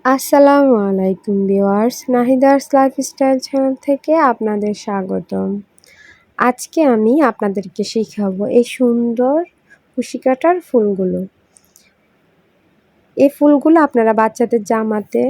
আসসালামু আলাইকুম viewers, নাহিদাস lifestyle channel থেকে আপনাদের স্বাগতম। আজকে আমি আপনাদেরকে শেখাবো এই সুন্দর কুশি কাটার ফুলগুলো। এই ফুলগুলো আপনারা বাচ্চাদের জামাতে,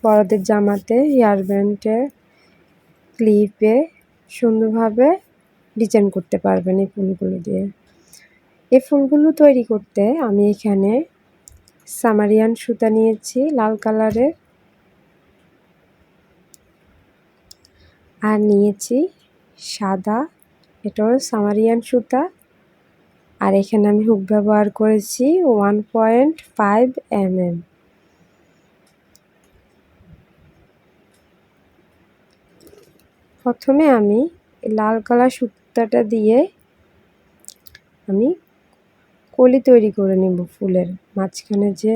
বড়দের জামাতে, হেয়ার ব্যান্ডে, ক্লিপে সুন্দরভাবে ডিজাইন করতে পারবেন এই ফুলগুলো দিয়ে। এই ফুলগুলো তৈরি করতে আমি এখানে সামারিয়ান সুতা নিয়েছি লাল কালারের, আর নিয়েছি সাদা, এটাও সামারিয়ান সুতা। আর এখানে আমি হুক ব্যবহার করেছি 1.5 mm। প্রথমে আমি লাল কালার সুতাটা দিয়ে আমি কলি তৈরি করে নেব ফুলের মাঝখানে। যে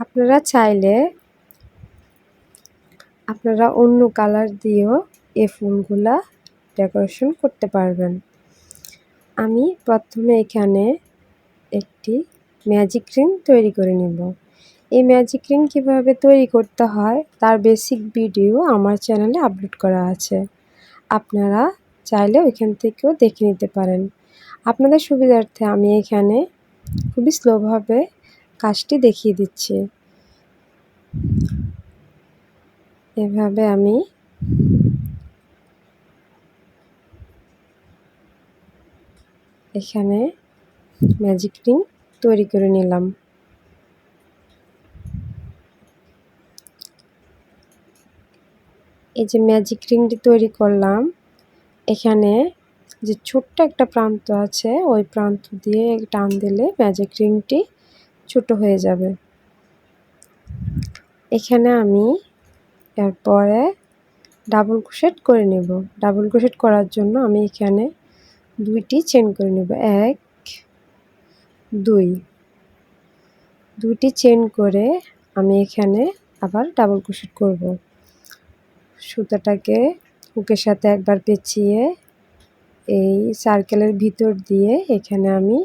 আপনারা চাইলে অন্য কালার দিয়েও এই ফুলগুলা ডেকোরেশন করতে পারবেন। আমি প্রথমে এখানে একটি ম্যাজিক রিং তৈরি করে নেব। এই ম্যাজিক রিং কীভাবে তৈরি করতে হয় তার বেসিক ভিডিও আমার চ্যানেলে আপলোড করা আছে, আপনারা চাইলে ওইখান থেকেও দেখে নিতে পারেন। আপনাদের সুবিধার্থে আমি এখানে খুবই স্লোভাবে কাজটি দেখিয়ে দিচ্ছি। এভাবে আমি এখানে ম্যাজিক রিং তৈরি করে নিলাম। এই যে ম্যাজিক রিংটি তৈরি করলাম, এখানে যে ছোট্ট একটা প্রান্ত আছে ওই প্রান্ত দিয়ে টান দিলে ম্যাজিক রিংটি ছোট হয়ে যাবে। এখানে আমি এরপরে ডাবল ক্রোশেট করে নেব। ডাবল ক্রোশেট করার জন্য আমি এখানে দুইটি চেন করে নেব, 1 2 দুইটি চেন করে আমি এখানে আবার ডাবল ক্রোশেট করব। সুতাটাকে হুকের সাথে একবার পেঁচিয়ে এই সার্কেলের ভিতর দিয়ে এখানে আমি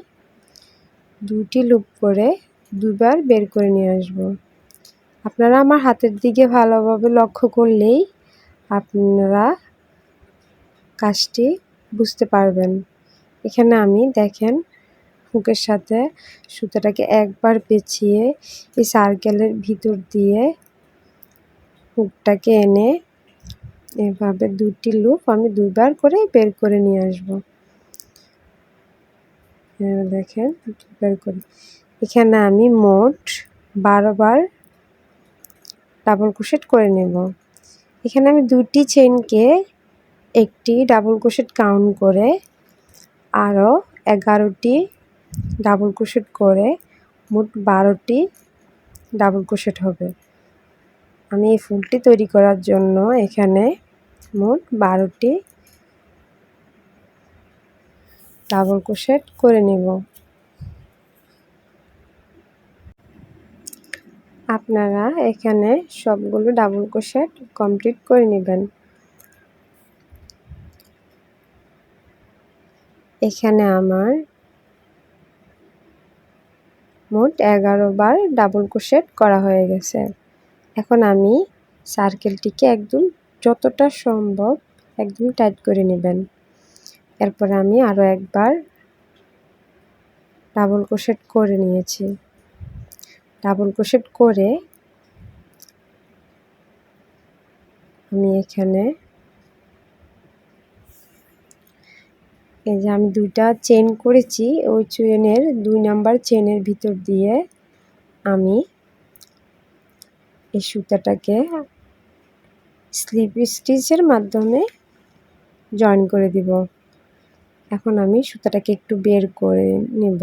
দুটি লুপ করে দুবার বের করে নিয়ে আসব। আপনারা আমার হাতের দিকে ভালোভাবে লক্ষ্য করলেই আপনারা কাজটি বুঝতে পারবেন। এখানে আমি দেখেন হুকের সাথে সুতাটাকে একবার পেঁচিয়ে এই সার্কেলের ভিতর দিয়ে হুকটাকে এনে এভাবে দুটি লুপ আমি দুইবার করে বের করে নিয়ে আসব। দেখেন বের করে এখানে আমি মোট 12 বার ডাবল ক্রোশেট করে নেব। এখানে আমি দুটি চেইনকে একটি ডাবল ক্রোশেট কাউন্ট করে আরও 11টি ডাবল ক্রোশেট করে মোট 12টি ডাবল ক্রোশেট হবে। আমি এই ফুলটি তৈরি করার জন্য এখানে মোট 12টি ডাবল ক্রোশেট করে নেব। আপনারা এখানে সবগুলো ডাবল ক্রোশেট কমপ্লিট করে নেবেন। এখানে আমার মোট 11 বার ডাবল ক্রোশেট করা হয়ে গেছে। এখন আমি সার্কেলটিকে একদম যতটা সম্ভব একদম টাইট করে নেবেন। এরপর আমি আরও একবার ডাবল ক্রোশেট করে নিয়েছি। ডাবল ক্রোশেট করে আমি এখানে এই যে আমি দুইটা চেন করেছি, ওই চেনের 2 নাম্বার চেনের ভিতর দিয়ে আমি এই সুতাটাকে স্লিপ স্টিচের মাধ্যমে জয়েন করে দিব। এখন আমি সুতাটাকে একটু বের করে নেব।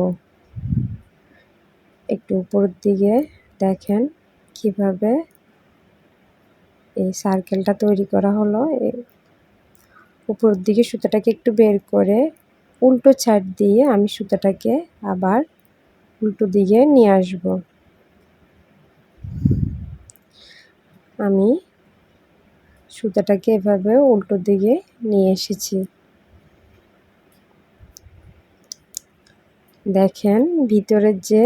একটু উপরের দিকে দেখেন কিভাবে এই সার্কেলটা তৈরি করা হলো। উপরের দিকে সুতাটাকে একটু বের করে উল্টো সাইড দিয়ে আমি সুতাটাকে আবার উল্টো দিকে নিয়ে আসব। আমি সুতাটাকে এভাবে উল্টো দিকে নিয়ে এসেছি। দেখেন ভিতরের যে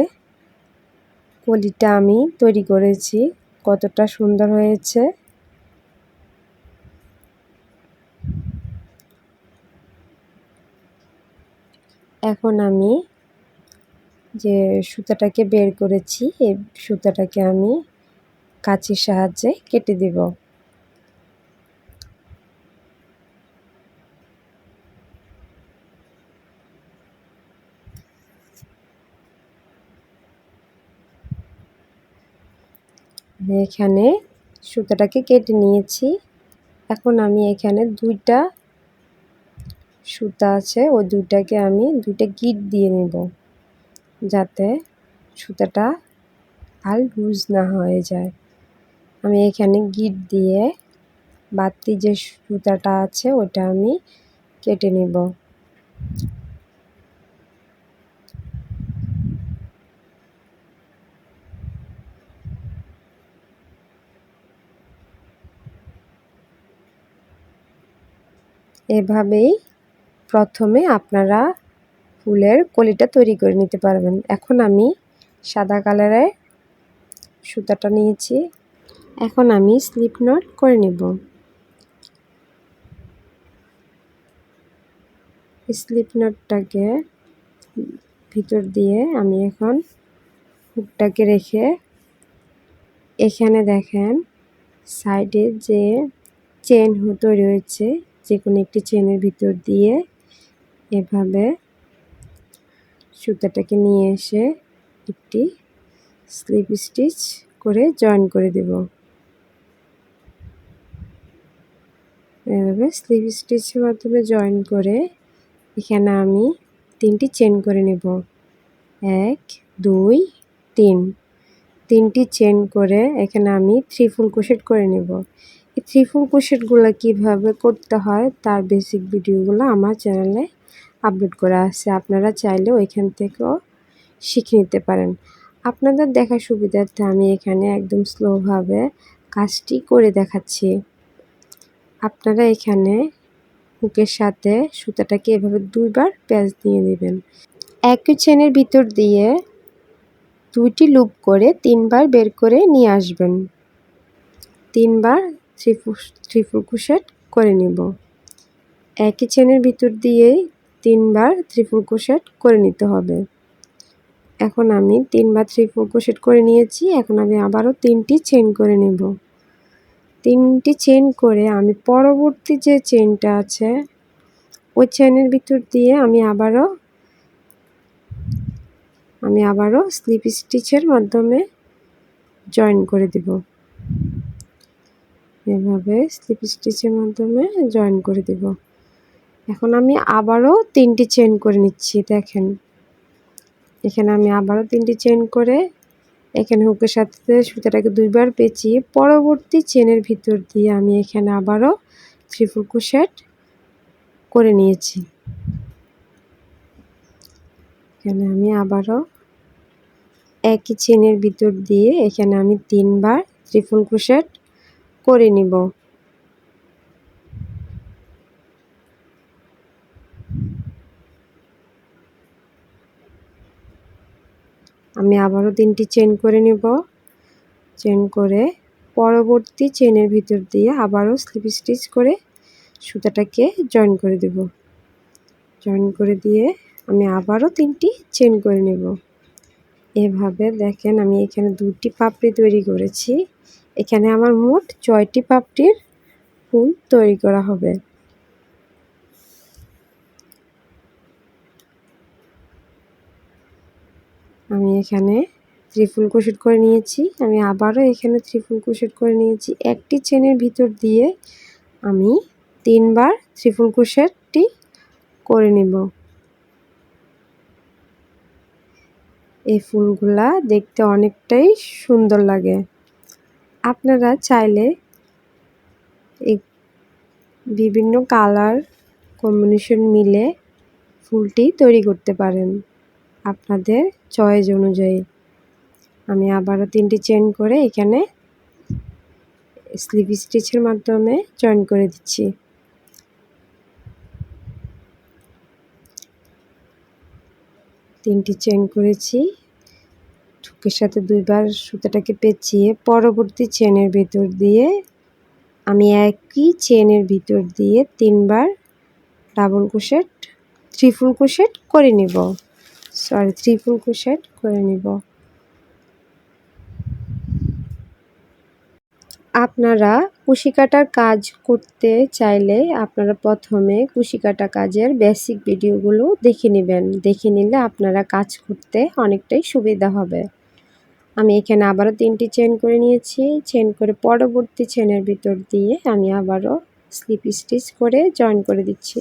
কলিটা আমি তৈরি করেছি, কতটা সুন্দর হয়েছে। এখন আমি যে সুতাটাকে বের করেছি এই সুতাটাকে আমি কাঁচির সাহায্যে কেটে দেব। এখানে সুতাটাকে কেটে নিয়েছি। এখন আমি এখানে দুইটা সুতা আছে, ওই দুইটাকে আমি দুইটা গিঁট দিয়ে নেব, যাতে সুতাটা আর লুজ না হয়ে যায়। আমি এখানে গিঁট দিয়ে বাড়তি যে সুতাটা আছে ওটা আমি কেটে নেব। এভাবেই প্রথমে আপনারা ফুলের কলিটা তৈরি করে নিতে পারবেন। এখন আমি সাদা কালারের সুতাটা নিয়েছি, এখন আমি স্লিপ নট করে নেব। স্লিপ নটটাকে ভিতর দিয়ে আমি এখন হুকটাকে রেখে এখানে দেখেন সাইডে যে চেন তৈরি হয়েছে, যে কোনো একটি চেনের ভিতর দিয়ে এভাবে সুতাটাকে নিয়ে এসে একটি স্লিপ স্টিচ করে জয়েন করে দেব। এভাবে স্লিপ স্টিচের মাধ্যমে জয়েন করে এখানে আমি 3টি চেন করে নেব। 1 2 3, 3টি চেন করে এখানে আমি 3 ফুল ক্রোশেট করে নেব। এই 3 ফুল ক্রোশেটগুলো কীভাবে করতে হয় তার বেসিক ভিডিওগুলো আমার চ্যানেলে আপলোড করা আছে, আপনারা চাইলে ওইখান থেকেও শিখে নিতে পারেন। আপনাদের দেখার সুবিধার্থে আমি এখানে একদম স্লোভাবে কাজটি করে দেখাচ্ছি। আপনারা এখানে হুকের সাথে সুতাটাকে এভাবে 2বার প্যাঁচ দিয়ে নেবেন। একই চেনের ভিতর দিয়ে 2টি লুপ করে 3বার বের করে নিয়ে আসবেন। 3বার 3 ফুল ক্রোশেট করে নেব। একই চেনের ভিতর দিয়েই 3বার 3 ফুল ক্রোশেট করে নিতে হবে। এখন আমি 3বার 3 ফুল ক্রোশেট করে নিয়েছি। এখন আমি আবারও 3টি চেন করে নেব। 3টি চেন করে আমি পরবর্তী যে চেনটা আছে ওই চেনের ভিতর দিয়ে আমি আবারও স্লিপ স্টিচের মাধ্যমে জয়েন করে দেব। এভাবে স্লিপ স্টিচের মাধ্যমে জয়েন করে দেব। এখন আমি আবারও 3টি চেন করে নিচ্ছি। দেখেন এখানে আমি আবারও 3টি চেন করে এখানে হুকের সাথে সুতাটাকে 2বার পেঁচিয়ে পরবর্তী চেনের ভিতর দিয়ে আমি এখানে আবারও 3 ফুল ক্রোশেট করে নিয়েছি। এখানে আমি আবারও একই চেনের ভিতর দিয়ে এখানে আমি 3বার 3 ফুল ক্রোশেট করে নিব। আমি আবারও 3টি চেন করে নেব। চেন করে পরবর্তী চেনের ভিতর দিয়ে আবারও স্লিপ স্টিচ করে সুতাটাকে জয়েন করে দেব। জয়েন করে দিয়ে আমি আবারও 3টি চেন করে নেব। এভাবে দেখেন আমি এখানে 2টি পাপড়ি তৈরি করেছি। এখানে আমার মোট 6টি পাপড়ির ফুল তৈরি করা হবে। আমি এখানে 3 ফুল ক্রোশেট করে নিয়েছি। আমি আবারও এখানে 3 ফুল ক্রোশেট করে নিয়েছি। একটি চেনের ভিতর দিয়ে আমি 3বার 3 ফুল ক্রোশেটটি করে নেব। এই ফুলগুলা দেখতে অনেকটাই সুন্দর লাগে। আপনারা চাইলে এই বিভিন্ন কালার কম্বিনেশন মিলে ফুলটি তৈরি করতে পারেন আপনাদের চয়েস অনুযায়ী। আমি আবারও 3টি চেন করে এখানে স্লিপ স্টিচের মাধ্যমে জয়েন করে দিচ্ছি। তিনটি চেন করেছি, একের সাথে দুইবার সুতাটাকে পেঁচিয়ে পরবর্তী চেনের ভিতর দিয়ে আমি একই চেনের ভিতর দিয়ে 3বার ডাবল ক্রোশেট ট্রিপল ক্রোশেট করে নিব, ট্রিপল ক্রোশেট করে নিব। আপনারা কুশি কাটার কাজ করতে চাইলে আপনারা প্রথমে কুশি কাটা কাজের বেসিক ভিডিওগুলো দেখে নেবেন। দেখে নিলে আপনারা কাজ করতে অনেকটাই সুবিধা হবে। আমি এখানে আবারও 3টি চেন করে নিয়েছি। চেন করে পরবর্তী চেনের ভিতর দিয়ে আমি আবারও স্লিপ স্টিচ করে জয়েন করে দিচ্ছি।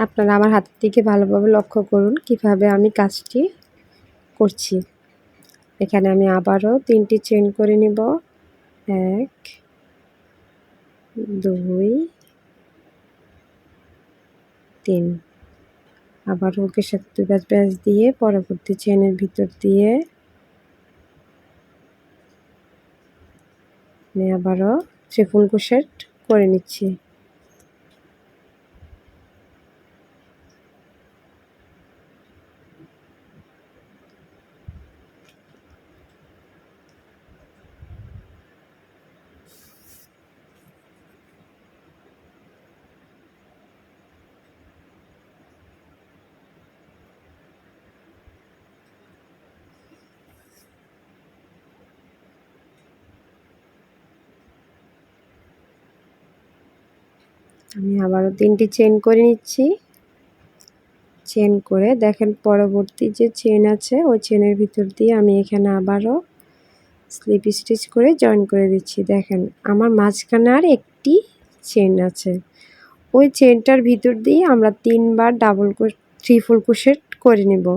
আপনারা আমার হাতের দিকে ভালোভাবে লক্ষ্য করুন কিভাবে আমি কাজটি করছি। এখানে আমি আবারও 3টি চেন করে নেব। 1 2 3। আবার হুকের সাথে 2 প্যাচ দিয়ে পরবর্তী চেনের ভিতর দিয়ে আমি আবারও ট্রিপল ক্রোশেট করে নিচ্ছি। আমি আবারও 3টি চেন করে নিচ্ছি। চেন করে দেখেন পরবর্তী যে চেন আছে ওই চেনের ভিতর দিয়ে আমি এখানে আবারও স্লিপ স্টিচ করে জয়েন করে দিচ্ছি। দেখেন আমার মাঝখানে আর একটি চেন আছে, ওই চেনটার ভিতর দিয়ে আমরা 3বার ট্রিপল ক্রোশেট করে নেব।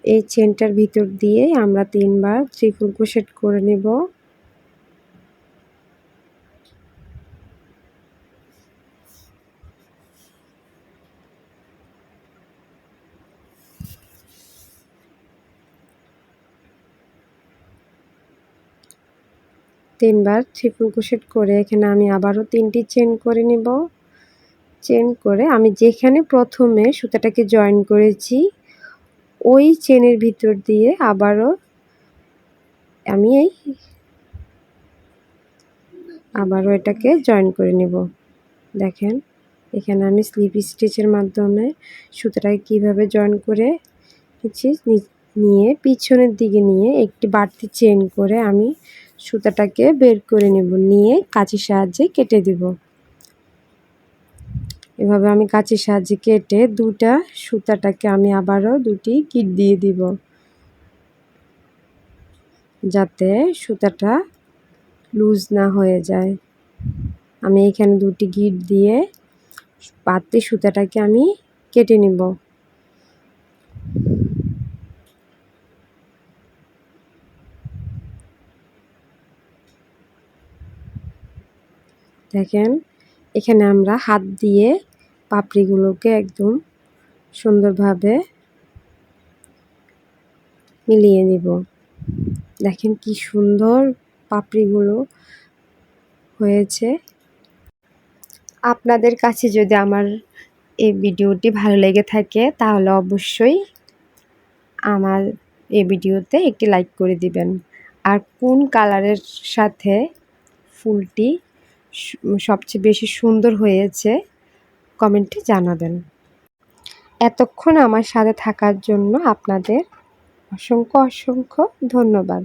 এই চেনটার ভিতর দিয়ে আমরা 3বার ট্রিপল ক্রোশেট করে নেব। তিনবার ট্রিপল ক্রোশেট করে এখানে আমি আবারও 3টি চেন করে নেব। চেন করে আমি যেখানে প্রথমে সুতাটাকে জয়েন করেছি ওই চেনের ভিতর দিয়ে আবারও আমি এটাকে জয়েন করে নেব। দেখেন এখানে আমি স্লিপ স্টিচের মাধ্যমে সুতাটাকে কিভাবে জয়েন করে নিয়ে পিছনের দিকে নিয়ে একটি বাড়তি চেন করে আমি সুতাটাকে বের করে নেব, নিয়ে কাঁচির সাহায্যে কেটে দেব। এভাবে আমি কাঁচির সাহায্যে কেটে সুতাটাকে আমি আবারও 2টি গিট দিয়ে দিব, যাতে সুতাটা লুজ না হয়ে যায়। আমি এখানে 2টি গিট দিয়ে বাড়তি সুতাটাকে আমি কেটে নেব। দেখেন এখানে আমরা হাত দিয়ে পাপড়িগুলোকে একদম সুন্দরভাবে মিলিয়ে নিব। দেখেন কি সুন্দর পাপড়িগুলো হয়েছে। আপনাদের কাছে যদি আমার এই ভিডিওটি ভালো লেগে থাকে তাহলে অবশ্যই আমার এই ভিডিওতে একটি লাইক করে দিবেন। আর কোন কালারের সাথে ফুলটি সবচেয়ে বেশি সুন্দর হয়েছে কমেন্টে জানাবেন। এতক্ষণ আমার সাথে থাকার জন্য আপনাদের অসংখ্য ধন্যবাদ।